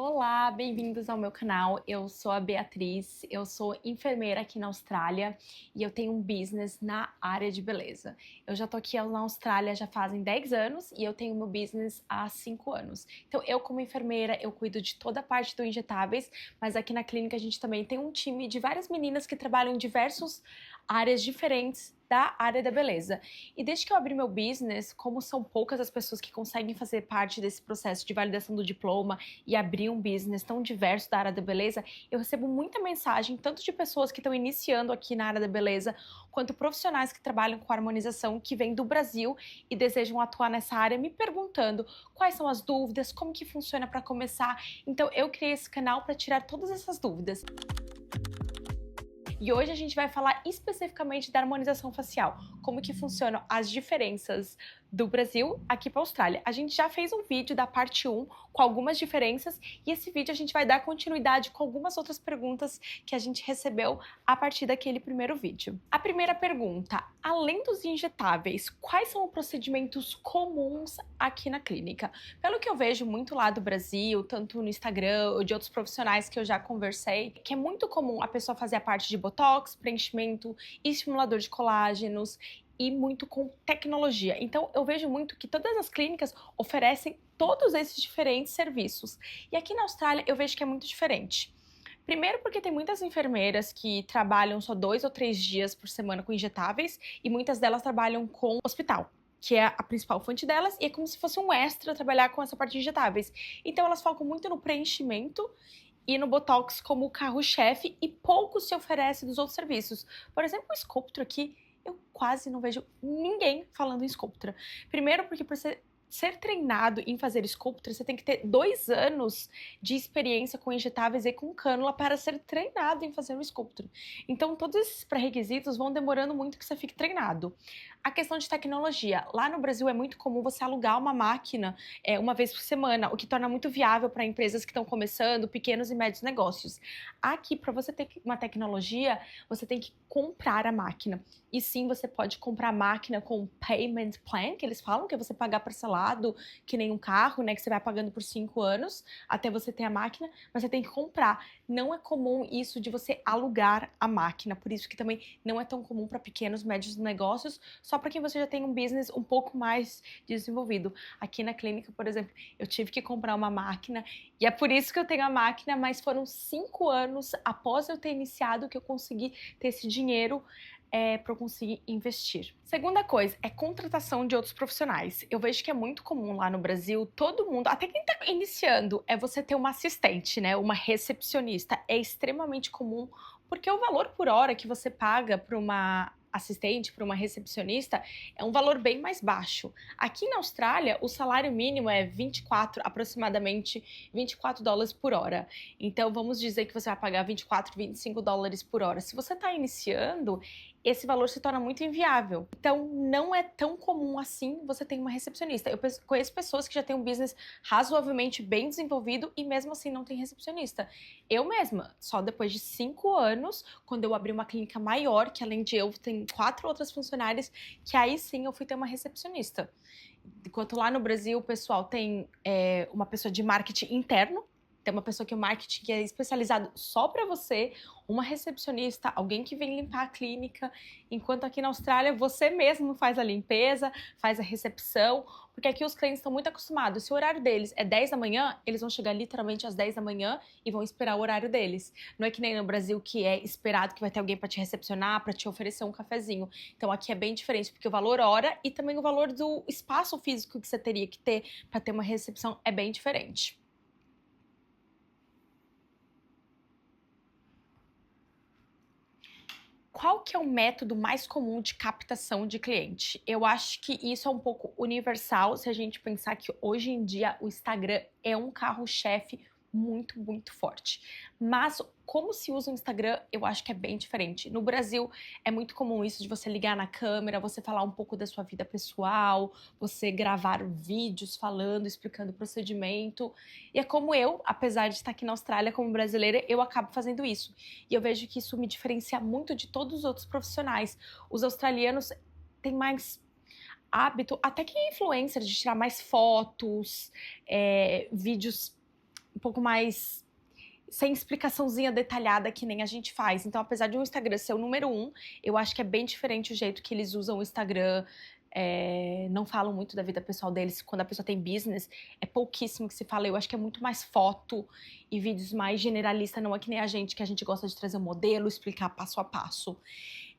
Olá, bem-vindos ao meu canal. Eu sou a Beatriz, eu sou enfermeira aqui na Austrália e eu tenho um business na área de beleza. Eu já tô aqui na Austrália já fazem 10 anos e eu tenho meu business há 5 anos. Então eu como enfermeira, eu cuido de toda a parte do injetáveis, mas aqui na clínica a gente também tem um time de várias meninas que trabalham em diversas áreas diferentes da área da beleza. E desde que eu abri meu business, como são poucas as pessoas que conseguem fazer parte desse processo de validação do diploma e abrir um business tão diverso da área da beleza, eu recebo muita mensagem, tanto de pessoas que estão iniciando aqui na área da beleza, quanto profissionais que trabalham com harmonização, que vêm do Brasil e desejam atuar nessa área, me perguntando quais são as dúvidas, como que funciona para começar. Então eu criei esse canal para tirar todas essas dúvidas. E hoje a gente vai falar especificamente da harmonização facial, como que funcionam as diferenças do Brasil aqui para a Austrália. A gente já fez um vídeo da parte 1 com algumas diferenças e esse vídeo a gente vai dar continuidade com algumas outras perguntas que a gente recebeu a partir daquele primeiro vídeo. A primeira pergunta, além dos injetáveis, quais são os procedimentos comuns aqui na clínica? Pelo que eu vejo muito lá do Brasil, tanto no Instagram ou de outros profissionais que eu já conversei, que é muito comum a pessoa fazer a parte de botox, preenchimento, estimulador de colágenos e muito com tecnologia. Então eu vejo muito que todas as clínicas oferecem todos esses diferentes serviços. E aqui na Austrália eu vejo que é muito diferente. Primeiro porque tem muitas enfermeiras que trabalham só 2 ou 3 dias por semana com injetáveis e muitas delas trabalham com hospital, que é a principal fonte delas, e é como se fosse um extra trabalhar com essa parte de injetáveis. Então elas focam muito no preenchimento e no Botox como carro-chefe e pouco se oferece dos outros serviços. Por exemplo, o Sculptra aqui, eu quase não vejo ninguém falando em Sculptra. Primeiro porque por ser treinado em fazer Sculptra, você tem que ter 2 anos de experiência com injetáveis e com cânula para ser treinado em fazer um Sculptra. Então todos esses pré-requisitos vão demorando muito que você fique treinado. A questão de tecnologia. Lá no Brasil é muito comum você alugar uma máquina uma vez por semana, o que torna muito viável para empresas que estão começando, pequenos e médios negócios. Aqui, para você ter uma tecnologia, você tem que comprar a máquina. E sim, você pode comprar a máquina com payment plan, que eles falam, que é você pagar parcelado, que nem um carro, né, que você vai pagando por 5 anos até você ter a máquina, mas você tem que comprar. Não é comum isso de você alugar a máquina, por isso que também não é tão comum para pequenos, médios negócios, só para quem você já tem um business um pouco mais desenvolvido. Aqui na clínica, por exemplo, eu tive que comprar uma máquina e é por isso que eu tenho a máquina, mas foram 5 anos após eu ter iniciado que eu consegui ter esse dinheiro para eu conseguir investir. Segunda coisa é contratação de outros profissionais. Eu vejo que é muito comum lá no Brasil, todo mundo, até quem está iniciando, é você ter uma assistente, né? Uma recepcionista. É extremamente comum, porque o valor por hora que você paga para uma assistente, para uma recepcionista, é um valor bem mais baixo. Aqui na Austrália, o salário mínimo é aproximadamente 24 dólares por hora. Então, vamos dizer que você vai pagar 24, 25 dólares por hora. Se você está iniciando, esse valor se torna muito inviável. Então, não é tão comum assim você ter uma recepcionista. Eu conheço pessoas que já têm um business razoavelmente bem desenvolvido e mesmo assim não tem recepcionista. Eu mesma, só depois de 5 anos, quando eu abri uma clínica maior, que além de eu, tem 4 outras funcionárias, que aí sim eu fui ter uma recepcionista. Enquanto lá no Brasil o pessoal tem uma pessoa de marketing interno, tem uma pessoa que o marketing que é especializado só para você, uma recepcionista, alguém que vem limpar a clínica, enquanto aqui na Austrália você mesmo faz a limpeza, faz a recepção, porque aqui os clientes estão muito acostumados. Se o horário deles é 10 da manhã, eles vão chegar literalmente às 10 da manhã e vão esperar o horário deles. Não é que nem no Brasil que é esperado que vai ter alguém para te recepcionar, para te oferecer um cafezinho. Então aqui é bem diferente, porque o valor hora e também o valor do espaço físico que você teria que ter para ter uma recepção é bem diferente. Qual que é o método mais comum de captação de cliente? Eu acho que isso é um pouco universal se a gente pensar que hoje em dia o Instagram é um carro-chefe muito, muito forte. Mas como se usa o Instagram, eu acho que é bem diferente. No Brasil, é muito comum isso de você ligar na câmera, você falar um pouco da sua vida pessoal, você gravar vídeos falando, explicando o procedimento. E é como eu, apesar de estar aqui na Austrália como brasileira, eu acabo fazendo isso. E eu vejo que isso me diferencia muito de todos os outros profissionais. Os australianos têm mais hábito, até que influencer, de tirar mais fotos, vídeos pouco mais sem explicaçãozinha detalhada que nem a gente faz. Então, apesar de o Instagram ser o número 1, eu acho que é bem diferente o jeito que eles usam o Instagram. Não falam muito da vida pessoal deles. Quando a pessoa tem business, é pouquíssimo que se fala. Eu acho que é muito mais foto e vídeos mais generalistas, não é que nem a gente, que a gente gosta de trazer um modelo, explicar passo a passo.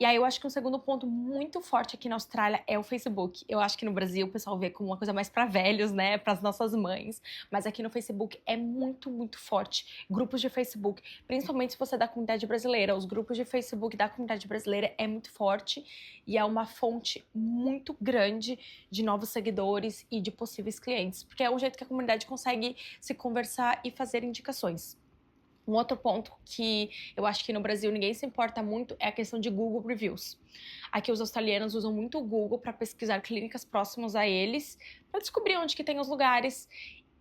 E aí eu acho que um segundo ponto muito forte aqui na Austrália é o Facebook. Eu acho que no Brasil o pessoal vê como uma coisa mais para velhos, né, para as nossas mães, mas aqui no Facebook é muito, muito forte. Grupos de Facebook, principalmente se você é da comunidade brasileira, os grupos de Facebook da comunidade brasileira é muito forte e é uma fonte muito grande de novos seguidores e de possíveis clientes, porque é o jeito que a comunidade consegue se conversar e fazer indicações. Um outro ponto que eu acho que no Brasil ninguém se importa muito é a questão de Google Reviews. Aqui os australianos usam muito o Google para pesquisar clínicas próximas a eles, para descobrir onde que tem os lugares.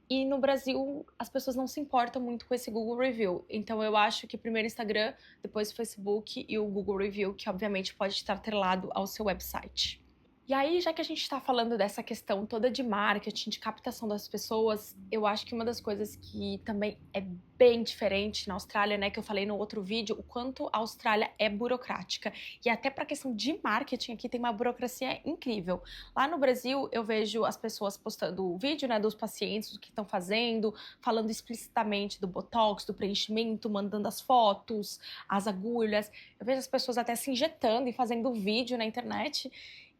E no Brasil as pessoas não se importam muito com esse Google Review. Então eu acho que primeiro Instagram, depois o Facebook e o Google Review, que obviamente pode estar atrelado ao seu website. E aí, já que a gente está falando dessa questão toda de marketing, de captação das pessoas, eu acho que uma das coisas que também é bem diferente na Austrália, né, que eu falei no outro vídeo, o quanto a Austrália é burocrática. E até para a questão de marketing aqui tem uma burocracia incrível. Lá no Brasil, eu vejo as pessoas postando o vídeo, né, dos pacientes, do que estão fazendo, falando explicitamente do botox, do preenchimento, mandando as fotos, as agulhas. Eu vejo as pessoas até se injetando e fazendo vídeo na internet.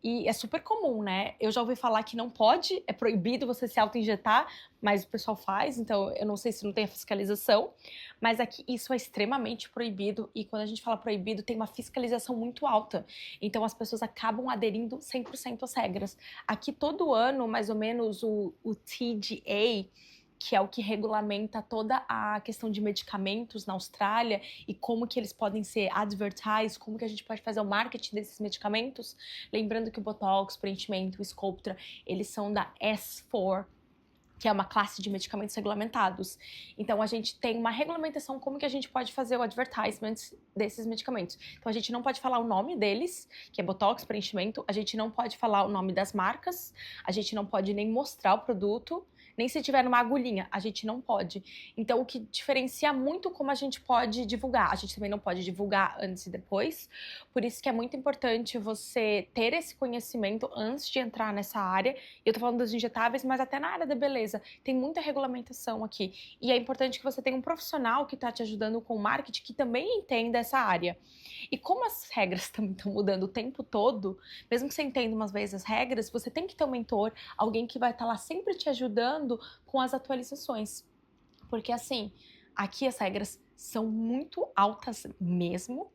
E é super comum, né? Eu já ouvi falar que não pode, é proibido você se auto-injetar, mas o pessoal faz, então eu não sei se não tem a fiscalização. Mas aqui isso é extremamente proibido, e quando a gente fala proibido, tem uma fiscalização muito alta. Então as pessoas acabam aderindo 100% às regras. Aqui todo ano, mais ou menos, o TGA, que é o que regulamenta toda a questão de medicamentos na Austrália e como que eles podem ser advertised, como que a gente pode fazer o marketing desses medicamentos. Lembrando que o Botox, o preenchimento, o Sculptra, eles são da S4, que é uma classe de medicamentos regulamentados. Então, a gente tem uma regulamentação como que a gente pode fazer o advertisement desses medicamentos. Então, a gente não pode falar o nome deles, que é Botox, preenchimento, a gente não pode falar o nome das marcas, a gente não pode nem mostrar o produto, nem se tiver numa agulhinha, a gente não pode. Então, o que diferencia muito como a gente pode divulgar. A gente também não pode divulgar antes e depois, por isso que é muito importante você ter esse conhecimento antes de entrar nessa área. Eu tô falando dos injetáveis, mas até na área da beleza, tem muita regulamentação aqui. E é importante que você tenha um profissional que está te ajudando com o marketing, que também entenda essa área. E como as regras também estão mudando o tempo todo, mesmo que você entenda umas vezes as regras, você tem que ter um mentor, alguém que vai estar lá sempre te ajudando com as atualizações. Porque assim, aqui as regras são muito altas mesmo,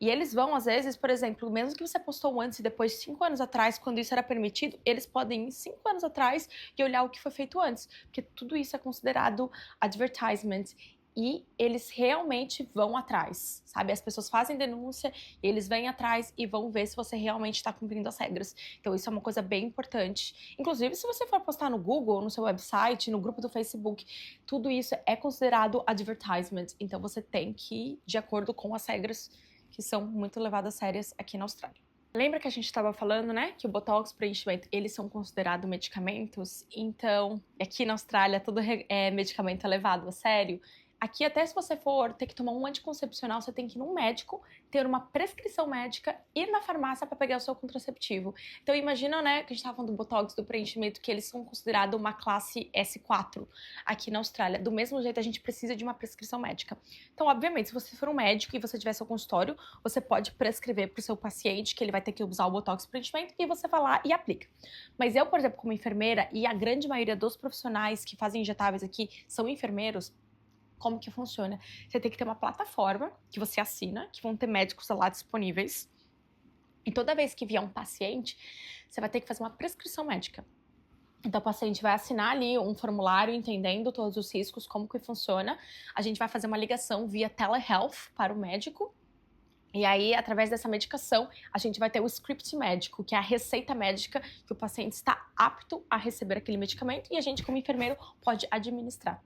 e eles vão, às vezes, por exemplo, mesmo que você postou antes e depois, 5 anos atrás, quando isso era permitido, eles podem ir 5 anos atrás e olhar o que foi feito antes, porque tudo isso é considerado advertisement. E eles realmente vão atrás, sabe? As pessoas fazem denúncia, eles vêm atrás e vão ver se você realmente está cumprindo as regras. Então isso é uma coisa bem importante. Inclusive, se você for postar no Google, no seu website, no grupo do Facebook, tudo isso é considerado advertisement. Então você tem que ir de acordo com as regras que são muito levadas a sérias aqui na Austrália. Lembra que a gente estava falando, né, que o Botox, preenchimento, eles são considerados medicamentos? Então, aqui na Austrália, todo medicamento é levado a sério. Aqui, até se você for ter que tomar um anticoncepcional, você tem que ir num médico, ter uma prescrição médica, ir na farmácia para pegar o seu contraceptivo. Então, imagina, né, que a gente estava falando do Botox, do preenchimento, que eles são considerados uma classe S4 aqui na Austrália. Do mesmo jeito, a gente precisa de uma prescrição médica. Então, obviamente, se você for um médico e você tiver seu consultório, você pode prescrever para o seu paciente que ele vai ter que usar o Botox preenchimento e você vai lá e aplica. Mas eu, por exemplo, como enfermeira, e a grande maioria dos profissionais que fazem injetáveis aqui são enfermeiros, como que funciona? Você tem que ter uma plataforma que você assina, que vão ter médicos lá disponíveis. E toda vez que vier um paciente, você vai ter que fazer uma prescrição médica. Então, o paciente vai assinar ali um formulário entendendo todos os riscos, como que funciona. A gente vai fazer uma ligação via telehealth para o médico. E aí, através dessa medicação, a gente vai ter o script médico, que é a receita médica que o paciente está apto a receber aquele medicamento e a gente, como enfermeiro, pode administrar.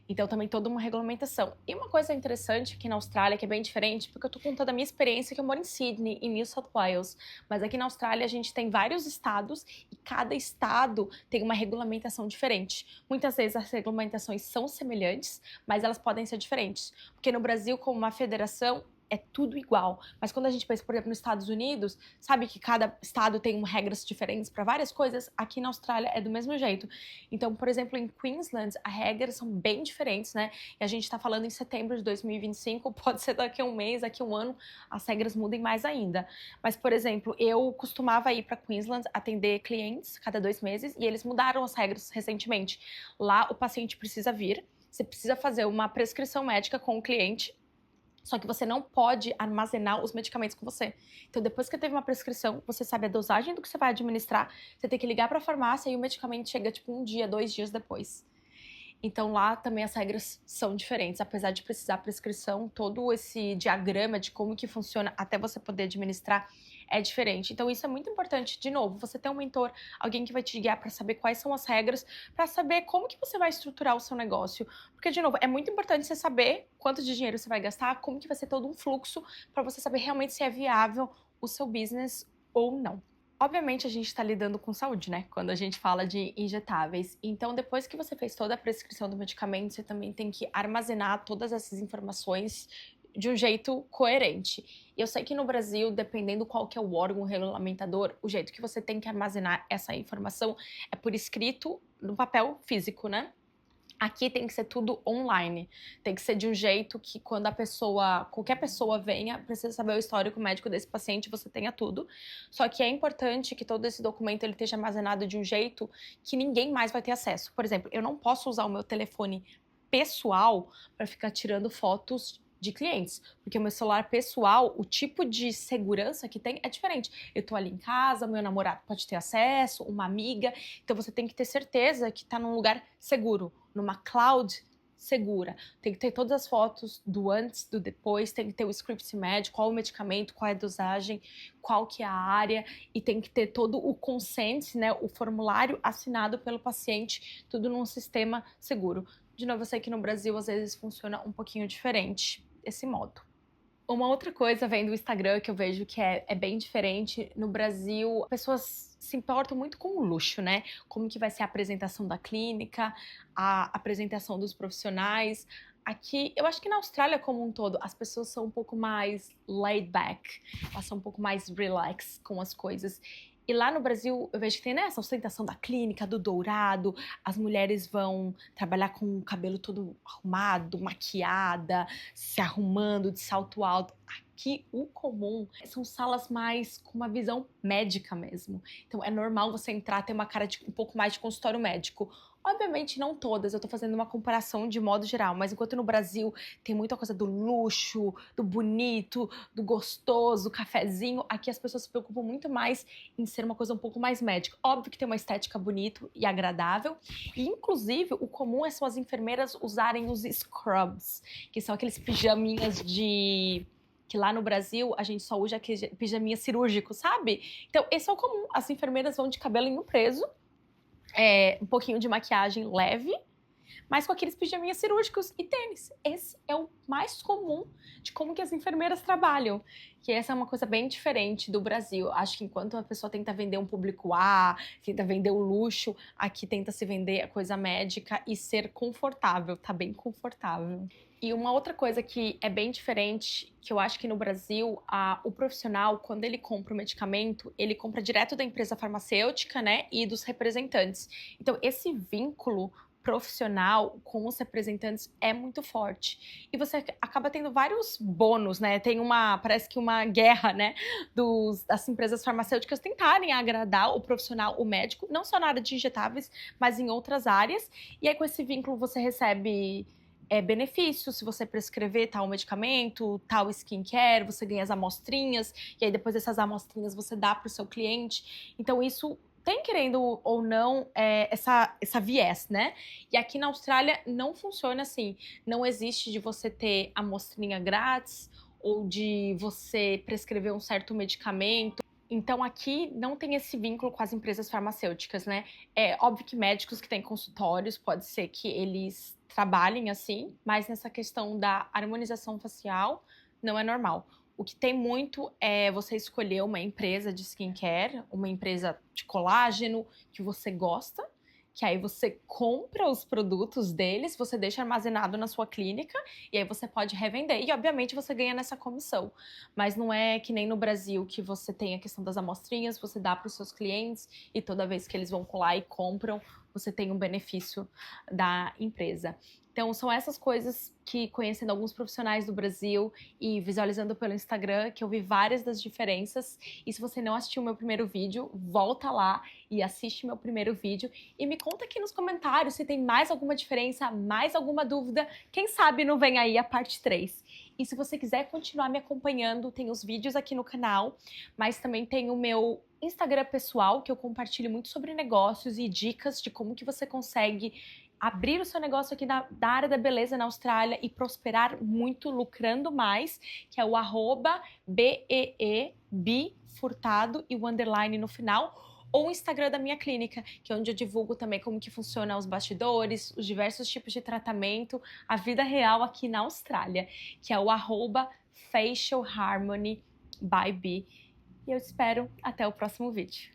Então também toda uma regulamentação. E uma coisa interessante aqui na Austrália, que é bem diferente, porque eu tô contando a minha experiência, que eu moro em Sydney, em New South Wales, mas aqui na Austrália a gente tem vários estados e cada estado tem uma regulamentação diferente. Muitas vezes as regulamentações são semelhantes, mas elas podem ser diferentes. Porque no Brasil, como uma federação, é tudo igual. Mas quando a gente pensa, por exemplo, nos Estados Unidos, sabe que cada estado tem regras diferentes para várias coisas? Aqui na Austrália é do mesmo jeito. Então, por exemplo, em Queensland, as regras são bem diferentes, né? E a gente está falando em setembro de 2025, pode ser daqui a um mês, daqui a um ano, as regras mudem mais ainda. Mas, por exemplo, eu costumava ir para Queensland atender clientes cada 2 meses e eles mudaram as regras recentemente. Lá, o paciente precisa vir, você precisa fazer uma prescrição médica com o cliente, só que você não pode armazenar os medicamentos com você. Então, depois que teve uma prescrição, você sabe a dosagem do que você vai administrar, você tem que ligar para a farmácia e o medicamento chega tipo 1 dia, 2 dias depois. Então lá também as regras são diferentes, apesar de precisar prescrição, todo esse diagrama de como que funciona até você poder administrar é diferente. Então isso é muito importante, de novo, você ter um mentor, alguém que vai te guiar para saber quais são as regras, para saber como que você vai estruturar o seu negócio. Porque, de novo, é muito importante você saber quanto de dinheiro você vai gastar, como que vai ser todo um fluxo, para você saber realmente se é viável o seu business ou não. Obviamente a gente está lidando com saúde, né? Quando a gente fala de injetáveis. Então, depois que você fez toda a prescrição do medicamento, você também tem que armazenar todas essas informações de um jeito coerente. E eu sei que no Brasil, dependendo qual que é o órgão regulamentador, o jeito que você tem que armazenar essa informação é por escrito no papel físico, né? Aqui tem que ser tudo online, tem que ser de um jeito que quando qualquer pessoa venha, precisa saber o histórico médico desse paciente, você tenha tudo. Só que é importante que todo esse documento ele esteja armazenado de um jeito que ninguém mais vai ter acesso. Por exemplo, eu não posso usar o meu telefone pessoal para ficar tirando fotos de clientes, porque o meu celular pessoal, o tipo de segurança que tem é diferente. Eu tô ali em casa, meu namorado pode ter acesso, uma amiga, então você tem que ter certeza que tá num lugar seguro, numa cloud segura. Tem que ter todas as fotos do antes, do depois, tem que ter o script médico, qual o medicamento, qual é a dosagem, qual que é a área, e tem que ter todo o consent, né, o formulário assinado pelo paciente, tudo num sistema seguro. De novo, eu sei que no Brasil às vezes funciona um pouquinho diferente esse modo. Uma outra coisa vem do Instagram que eu vejo que é bem diferente. No Brasil, pessoas se importam muito com o luxo, né? Como que vai ser a apresentação da clínica, a apresentação dos profissionais. Aqui, eu acho que na Austrália como um todo, as pessoas são um pouco mais laid back, elas são um pouco mais relax com as coisas. E lá no Brasil, eu vejo que tem, né, essa ostentação da clínica, do dourado, as mulheres vão trabalhar com o cabelo todo arrumado, maquiada, se arrumando de salto alto. Aqui, o comum são salas mais com uma visão médica mesmo. Então, é normal você entrar, ter uma cara de um pouco mais de consultório médico. Obviamente, não todas, eu tô fazendo uma comparação de modo geral, mas enquanto no Brasil tem muita coisa do luxo, do bonito, do gostoso, cafezinho, aqui as pessoas se preocupam muito mais em ser uma coisa um pouco mais médica. Óbvio que tem uma estética bonita e agradável, e inclusive o comum é são as enfermeiras usarem os scrubs, que são aqueles pijaminhas que lá no Brasil a gente só usa aquele pijaminha cirúrgico, sabe? Então esse é o comum, as enfermeiras vão de cabelinho preso, um pouquinho de maquiagem leve, mas com aqueles pijaminhas cirúrgicos e tênis. Esse é o mais comum de como que as enfermeiras trabalham. Que essa é uma coisa bem diferente do Brasil. Acho que enquanto a pessoa tenta vender um público A, tenta vender o luxo, aqui tenta se vender a coisa médica e ser confortável, tá bem confortável. E uma outra coisa que é bem diferente, que eu acho que no Brasil, o profissional, quando ele compra o medicamento, ele compra direto da empresa farmacêutica, né, e dos representantes. Então, esse vínculo profissional com os representantes é muito forte. E você acaba tendo vários bônus, né? Tem parece que uma guerra, né? Das empresas farmacêuticas tentarem agradar o profissional, o médico, não só na área de injetáveis, mas em outras áreas. E aí, com esse vínculo, você recebe benefícios se você prescrever tal medicamento, tal skincare, você ganha as amostrinhas, e aí depois dessas amostrinhas você dá para o seu cliente. Então, isso tem, querendo ou não, essa viés, né? E aqui na Austrália não funciona assim. Não existe de você ter amostrinha grátis ou de você prescrever um certo medicamento. Então aqui não tem esse vínculo com as empresas farmacêuticas, né? É óbvio que médicos que têm consultórios, pode ser que eles trabalhem assim, mas nessa questão da harmonização facial não é normal. O que tem muito é você escolher uma empresa de skincare, uma empresa de colágeno que você gosta, que aí você compra os produtos deles, você deixa armazenado na sua clínica e aí você pode revender. E obviamente você ganha nessa comissão. Mas não é que nem no Brasil que você tem a questão das amostrinhas, você dá para os seus clientes e toda vez que eles vão colar e compram, você tem um benefício da empresa. Então, são essas coisas que, conhecendo alguns profissionais do Brasil e visualizando pelo Instagram, que eu vi várias das diferenças. E se você não assistiu o meu primeiro vídeo, volta lá e assiste meu primeiro vídeo. E me conta aqui nos comentários se tem mais alguma diferença, mais alguma dúvida. Quem sabe não vem aí a parte 3. E se você quiser continuar me acompanhando, tem os vídeos aqui no canal, mas também tem o meu Instagram pessoal, que eu compartilho muito sobre negócios e dicas de como que você consegue abrir o seu negócio aqui da área da beleza na Austrália e prosperar muito, lucrando mais, que é o @BEEBFurtado e o underline no final, ou o Instagram da minha clínica, que é onde eu divulgo também como que funciona os bastidores, os diversos tipos de tratamento, a vida real aqui na Austrália, que é o @Facial Harmony by B. E eu te espero até o próximo vídeo.